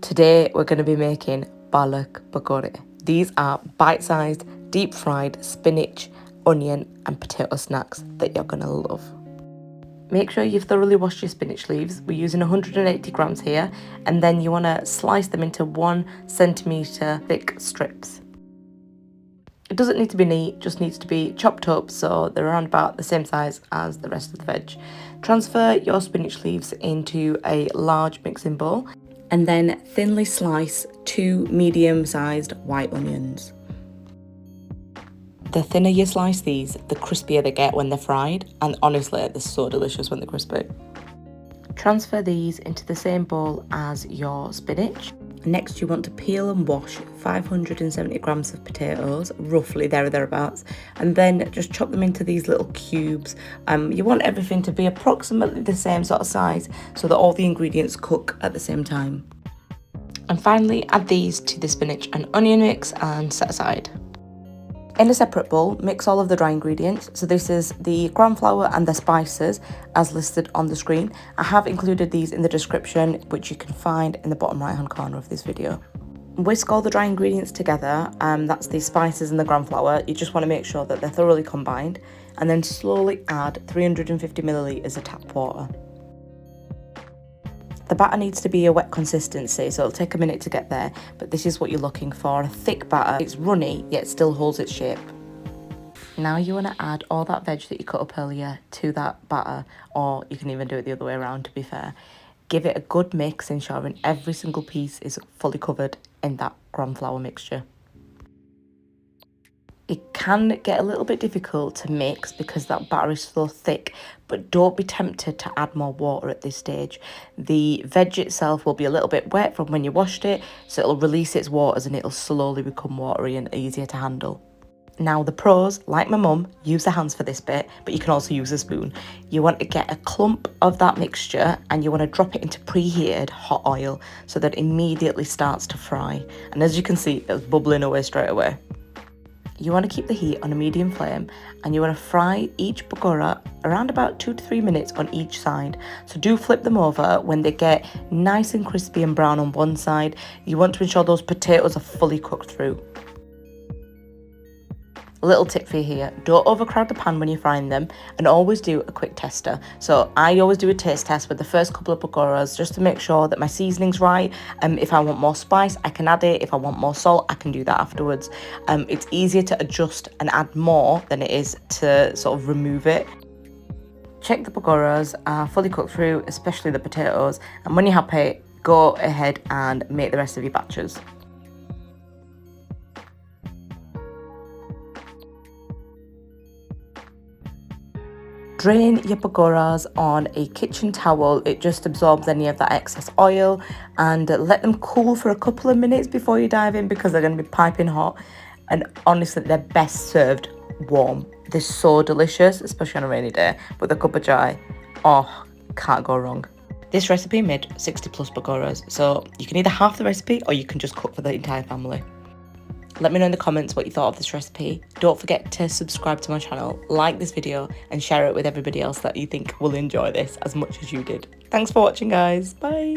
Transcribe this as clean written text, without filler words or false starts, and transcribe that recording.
Today we're going to be making Palak Pakoray. These are bite-sized, deep-fried spinach, onion and potato snacks that you're going to love. Make sure you've thoroughly washed your spinach leaves. We're using 180 grams here, and then you want to slice them into 1 centimetre thick strips. It doesn't need to be neat, just needs to be chopped up so they're around about the same size as the rest of the veg. Transfer your spinach leaves into a large mixing bowl and then thinly slice 2 medium-sized white onions. The thinner you slice these, the crispier they get when they're fried, and honestly, they're so delicious when they're crispy. Transfer these into the same bowl as your spinach. Next, you want to peel and wash 570 grams of potatoes, roughly there or thereabouts, and then just chop them into these little cubes. You want everything to be approximately the same sort of size so that all the ingredients cook at the same time. And finally, add these to the spinach and onion mix and set aside. In a separate bowl, mix all of the dry ingredients. So this is the gram flour and the spices as listed on the screen. I have included these in the description, which you can find in the bottom right hand corner of this video. Whisk all the dry ingredients together, that's the spices and the gram flour. You just want to make sure that they're thoroughly combined, and then slowly add 350 millilitres of tap water. The batter needs to be a wet consistency, so it'll take a minute to get there, but this is what you're looking for, a thick batter. It's runny, yet still holds its shape. Now you want to add all that veg that you cut up earlier to that batter, or you can even do it the other way around, to be fair. Give it a good mix, ensuring every single piece is fully covered in that gram flour mixture. It can get a little bit difficult to mix because that batter is so thick, but don't be tempted to add more water at this stage. The veg itself will be a little bit wet from when you washed it, so it'll release its waters and it'll slowly become watery and easier to handle. Now the pros, like my mum, use their hands for this bit, but you can also use a spoon. You want to get a clump of that mixture and you want to drop it into preheated hot oil so that it immediately starts to fry. And as you can see, it's bubbling away straight away. You want to keep the heat on a medium flame and you want to fry each pakora around about 2 to 3 minutes on each side. So do flip them over when they get nice and crispy and brown on one side. You want to ensure those potatoes are fully cooked through. A little tip for you here, don't overcrowd the pan when you're frying them, and always do a quick tester. So I always do a taste test with the first couple of pakoras just to make sure that my seasoning's right. If I want more spice, I can add it. If I want more salt, I can do that afterwards. It's easier to adjust and add more than it is to sort of remove it. Check the pakoras are fully cooked through, especially the potatoes, and when you're happy, go ahead and make the rest of your batches. Drain your pakoras on a kitchen towel. It just absorbs any of that excess oil, and let them cool for a couple of minutes before you dive in because they're going to be piping hot, and honestly they're best served warm. They're so delicious, especially on a rainy day, with a cup of chai. Oh, can't go wrong. This recipe made 60 plus pakoras, so you can either half the recipe or you can just cook for the entire family. Let me know in the comments what you thought of this recipe. Don't forget to subscribe to my channel, like this video and share it with everybody else that you think will enjoy this as much as you did. Thanks for watching, guys. Bye.